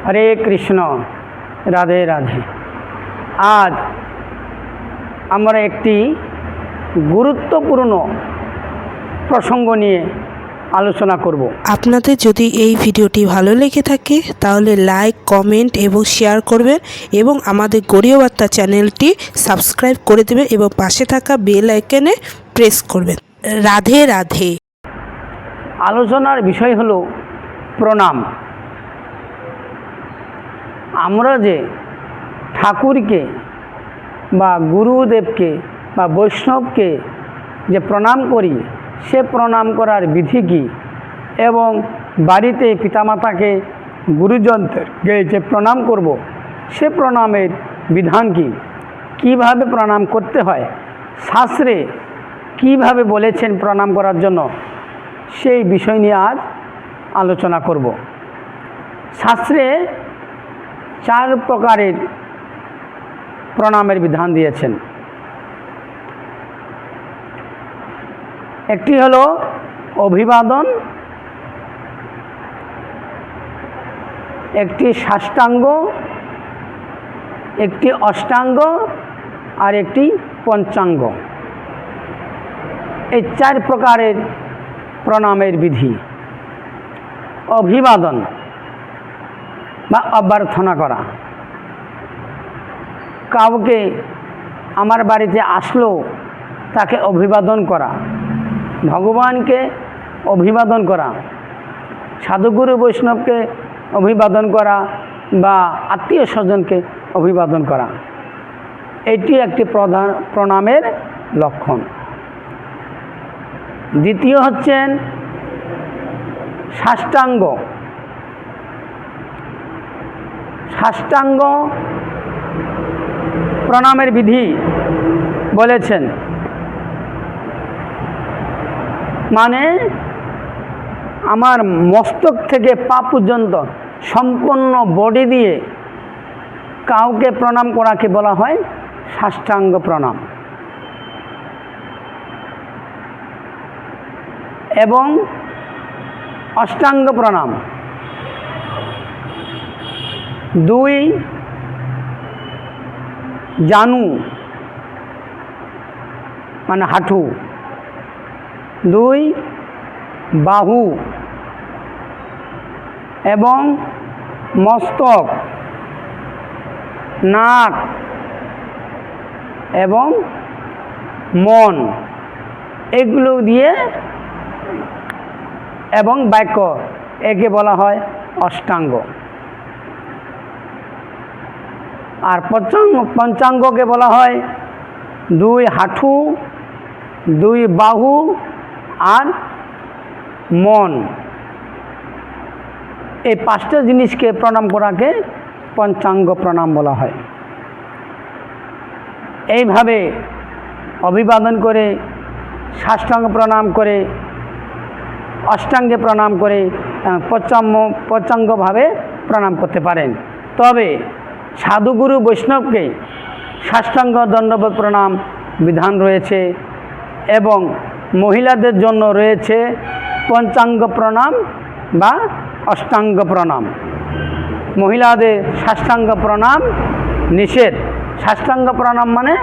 হরে কৃষ্ণ, রাধে রাধে। আজ আমরা একটি গুরুত্বপূর্ণ প্রসঙ্গ নিয়ে আলোচনা করব। আপনাদের যদি এই ভিডিওটি ভালো লেগে থাকে তাহলে লাইক, কমেন্ট এবং শেয়ার করবেন এবং আমাদের গড়িয়া বার্তা চ্যানেলটি সাবস্ক্রাইব করে দেবেন এবং পাশে থাকা বেল আইকনে প্রেস করবেন। রাধে রাধে। আলোচনার বিষয় হলো প্রণাম। আমরা যে ঠাকুরকে বা গুরুদেবকে বা বৈষ্ণবকে যে প্রণাম করি, সে প্রণাম করার বিধি কী, এবং বাড়িতে পিতামাতাকে গুরুজনকে যে প্রণাম করব, সে প্রণামের বিধান কী, কীভাবে প্রণাম করতে হয়, শাস্ত্রে কীভাবে বলেছেন প্রণাম করার জন্য, সেই বিষয় নিয়ে আজ আলোচনা করব। শাস্ত্রে 4 প্রকারের প্রণামের বিধান দিয়েছেন। একটি হলো অভিবাদন, একটি সাষ্টাঙ্গ, একটি অষ্টাঙ্গ আর একটি পঞ্চাঙ্গ। এই 4 প্রকারের প্রণামের বিধি। অভিবাদন বা অভ্যর্থনা করা, কাউকে আমার বাড়িতে আসলো তাকে অভিবাদন করা, ভগবানকে অভিবাদন করা, সাধুগুরু বৈষ্ণবকে অভিবাদন করা বা আত্মীয় স্বজনকে অভিবাদন করা, এটি একটি প্রধান প্রণামের লক্ষণ। দ্বিতীয় হচ্ছেন সাষ্টাঙ্গ। সাষ্টাঙ্গ প্রণামের বিধি বলেছেন, মানে আমার মস্তক থেকে পা পর্যন্ত সম্পূর্ণ বডি দিয়ে কাউকে প্রণাম করাকে বলা হয় সাষ্টাঙ্গ প্রণাম। এবং অষ্টাঙ্গ প্রণাম 2 জানু মানে হাঁটু, 2 বাহু এবং মস্তক, নাক এবং মন, এগুলো দিয়ে এবং বাক্য, একে বলা হয় অষ্টাঙ্গ। আর পঞ্চাঙ্গকে বলা হয় 2 হাঁটু, 2 বাহু আর মন। এই 5টা জিনিসকে প্রণাম করাকে পঞ্চাঙ্গ প্রণাম বলা হয়। এইভাবে অভিবাদন করে, সাষ্টাঙ্গ প্রণাম করে, অষ্টাঙ্গে প্রণাম করে, পঞ্চাঙ্গভাবে প্রণাম করতে পারেন। তবে সাধুগুরু বৈষ্ণবকে সাষ্টাঙ্গ দণ্ডবত প্রণাম বিধান রয়েছে এবং মহিলাদের জন্য রয়েছে পঞ্চাঙ্গ প্রণাম বা অষ্টাঙ্গ প্রণাম। মহিলাদের সাষ্টাঙ্গ প্রণাম নিষেধ। সাষ্টাঙ্গ প্রণাম মানে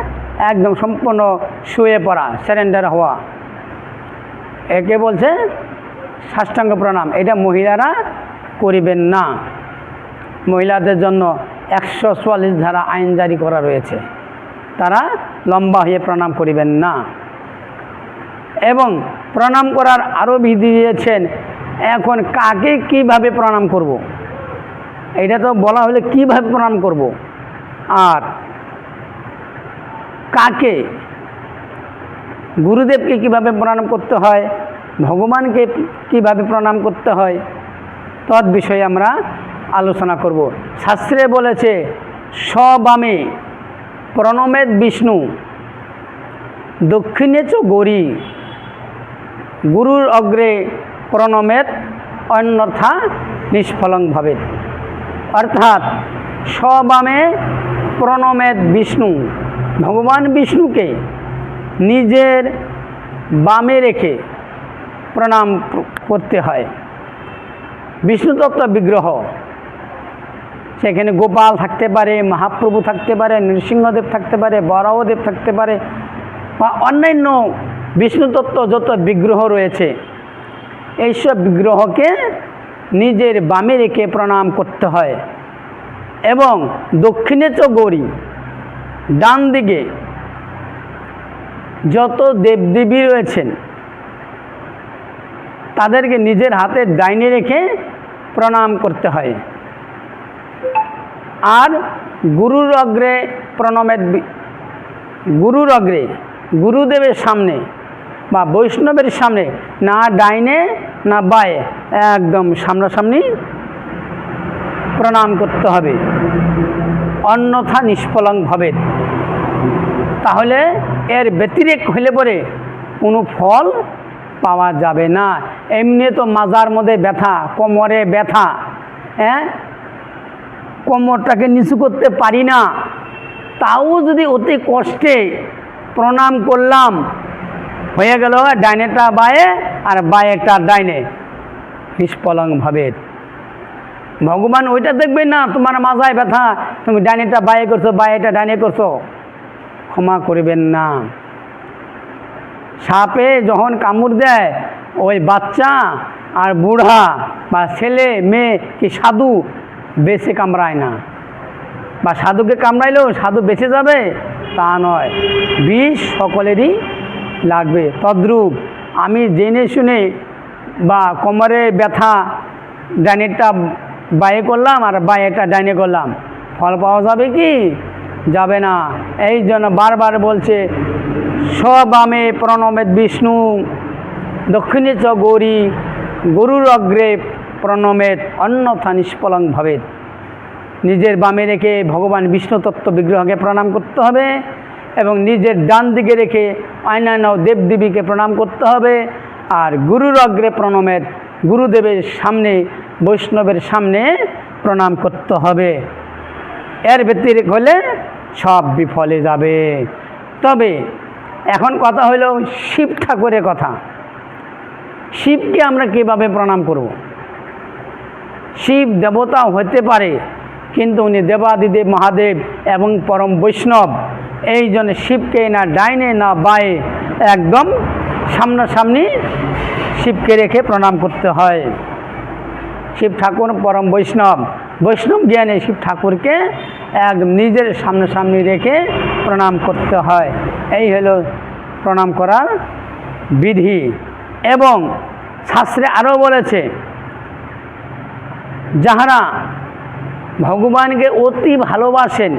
একদম সম্পূর্ণ শুয়ে পড়া, সারেন্ডার হওয়া, একে বলছে সাষ্টাঙ্গ প্রণাম। এটা মহিলারা করিবেন না। মহিলাদের জন্য 144 ধারা আইন জারি করা রয়েছে, তারা লম্বা হয়ে প্রণাম করিবেন না। এবং প্রণাম করার আরও বিধি দিয়েছেন। এখন কাকে কিভাবে প্রণাম করব, এটা তো বলা হলে কিভাবে প্রণাম করব, আর কাকে, গুরুদেবকে কিভাবে প্রণাম করতে হয়, ভগবানকে কিভাবে প্রণাম করতে হয়, তৎ বিষয়ে আমরা আলোচনা করব। শাস্ত্রে বলেছে স্ববামে প্রণমেত বিষ্ণু, দক্ষিণে চ গৌরী, গুরুর অগ্রে প্রণমেত অন্যথা নিষ্ফলং ভবেৎ। অর্থাৎ স্ববামে প্রণমেত বিষ্ণু, ভগবান বিষ্ণুকে নিজের বামে রেখে প্রণাম করতে হয়। বিষ্ণু তত্ত্ব বিগ্রহ সেখানে গোপাল থাকতে পারে, মহাপ্রভু থাকতে পারে, নৃসিংহদেব থাকতে পারে, বরাহদেব থাকতে পারে, বা অন্যান্য বিষ্ণু তত্ত্ব যত বিগ্রহ রয়েছে, এইসব বিগ্রহকে নিজের বামে রেখে প্রণাম করতে হয়। এবং দক্ষিণে চ গৌরী, ডান দিকে যত দেবদেবী রয়েছেন তাদেরকে নিজের হাতের ডাইনে রেখে প্রণাম করতে হয়। আর গুরুর অগ্রে প্রণমের, গুরুর অগ্রে গুরুদেবের সামনে বা বৈষ্ণবের সামনে না ডাইনে না বায়ে, একদম সামনাসামনি প্রণাম করতে হবে, অন্যথা নিষ্ফলং ভবে। তাহলে এর ব্যতিরেক হইলে পরে কোনো ফল পাওয়া যাবে না। এমনি তো মাজার মধ্যে ব্যথা, কোমরে ব্যথা, কোমরটাকে নিচু করতে পারি না, তাও যদি অতি কষ্টে প্রণাম করলাম, হয়ে গেল ডাইনেটা বায়ে আর বায়েটা ডাইনে, নিষ্ফলং ভবে। ভগবান ওইটা দেখবেন না তোমার মাজায় ব্যথা, তুমি ডাইনেটা বায়ে করছো, বায়েটা ডাইনে করছো, ক্ষমা করবেন না। সাপে যখন কামড় দেয়, ওই বাচ্চা আর বুড়া বা ছেলে মেয়ে কি সাধু বেঁচে কামড়ায় না, বা সাধুকে কামড়াইলেও সাধু বেঁচে যাবে তা নয়, বিষ সকলেরই লাগবে। তদ্রূপ আমি জেনে শুনে বা কোমরে ব্যথা ডাইনেরটা বায়ে করলাম আর বায়েটা ডাইনে করলাম, ফল পাওয়া যাবে কি? যাবে না। এই জন্য বারবার বলছে স্ববামে প্রণমেত বিষ্ণু, দক্ষিণে চ গৌরী, গুরুর অগ্রে প্রণমেত অন্যথা নিষ্ফলং ভবেৎ। নিজের বামে রেখে ভগবান বিষ্ণু তত্ত্ব বিগ্রহকে প্রণাম করতে হবে এবং নিজের ডান দিকে রেখে অন্যান্য দেবদেবীকে প্রণাম করতে হবে। আর গুরুর অগ্রে প্রণমেত, গুরুদেবের সামনে বৈষ্ণবের সামনে প্রণাম করতে হবে। এর ব্যতিরেক হলে সব বিফলে যাবে। তবে এখন কথা হলো শিব ঠাকুরের কথা। শিবকে আমরা কীভাবে প্রণাম করব? শিব দেবতা হতে পারে, কিন্তু উনি দেবাদিদেব মহাদেব এবং পরম বৈষ্ণব। এই জন্য শিবকে না ডাইনে না বায়ে, একদম সামনাসামনি শিবকে রেখে প্রণাম করতে হয়। শিব ঠাকুর পরম বৈষ্ণব, বৈষ্ণব জ্ঞানে শিব ঠাকুরকে একদম নিজের সামনাসামনি রেখে প্রণাম করতে হয়। এই হলো প্রণাম করার বিধি। এবং শাস্ত্রে আরও বলেছে, যাহারা ভগবানকে অতি ভালোবাসেন,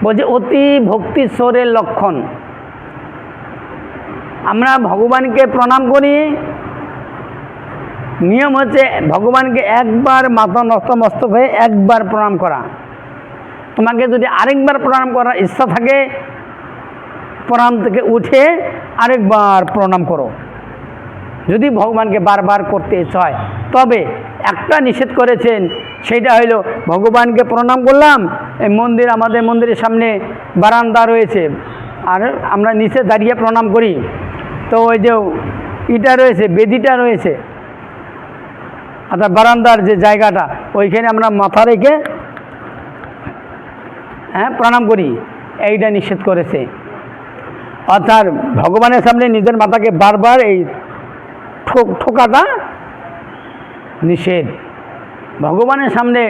বলছে অতি ভক্তিশ্বরের লক্ষণ। আমরা ভগবানকে প্রণাম করি, নিয়ম হচ্ছে ভগবানকে একবার মাথা নতমস্তক হয়ে একবার প্রণাম করা। তোমাকে যদি আরেকবার প্রণাম করার ইচ্ছা থাকে, প্রণাম থেকে উঠে আরেকবার প্রণাম করো, যদি ভগবানকে বারবার করতে ইচ্ছা হয়। তবে একটা নিষেধ করেছেন, সেটা হইল ভগবানকে প্রণাম করলাম, এই মন্দির, আমাদের মন্দিরের সামনে বারান্দা রয়েছে আর আমরা নিচে দাঁড়িয়ে প্রণাম করি, তো ওই যে ইটা রয়েছে, বেদিটা রয়েছে, অর্থাৎ বারান্দার যে জায়গাটা, ওইখানে আমরা মাথা রেখে প্রণাম করি, এইটা নিষেধ করেছে। অর্থাৎ ভগবানের সামনে নিজের মাথাকে বারবার এই ঠোকাটা নিষেধ। ভগবানের সামনে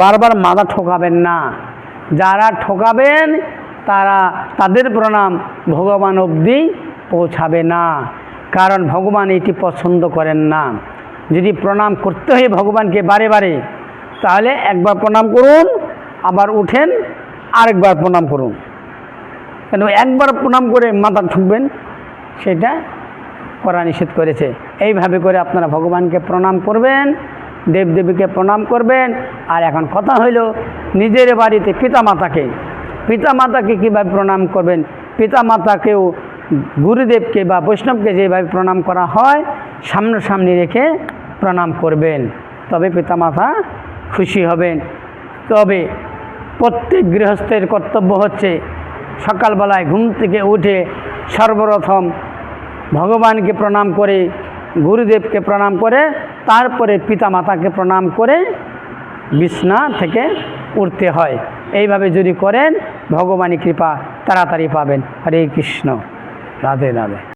বারবার মাথা ঠোকাবেন না। যারা ঠোকাবেন তাদের প্রণাম ভগবান অবধি পৌঁছাবে না, কারণ ভগবান এটি পছন্দ করেন না। যদি প্রণাম করতে হয় ভগবানকে বারে বারে, তাহলে একবার প্রণাম করুন, আবার উঠেন আরেকবার প্রণাম করুন। কেন একবার প্রণাম করে মাথা ঠুকবেন, সেটা করা নিষেধ করেছে। এইভাবে করে আপনারা ভগবানকে প্রণাম করবেন, দেবদেবীকে প্রণাম করবেন। আর এখন কথা হইল নিজের বাড়িতে পিতামাতাকে কীভাবে প্রণাম করবেন। পিতামাতাকেও গুরুদেবকে বা বৈষ্ণবকে যেভাবে প্রণাম করা হয়, সামনাসামনি রেখে প্রণাম করবেন, তবে পিতামাতা খুশি হবেন। তবে প্রত্যেক গৃহস্থের কর্তব্য হচ্ছে সকালবেলায় ঘুম থেকে উঠে সর্বপ্রথম ভগবানকে প্রণাম করে, গুরুদেবকে প্রণাম করে, তারপরে পিতামাতাকে প্রণাম করে বিছনা থেকে উঠতে হয়। এইভাবে যদি করেন ভগবানের কৃপা তাড়াতাড়ি পাবেন। হরে কৃষ্ণ, রাধে রাধে।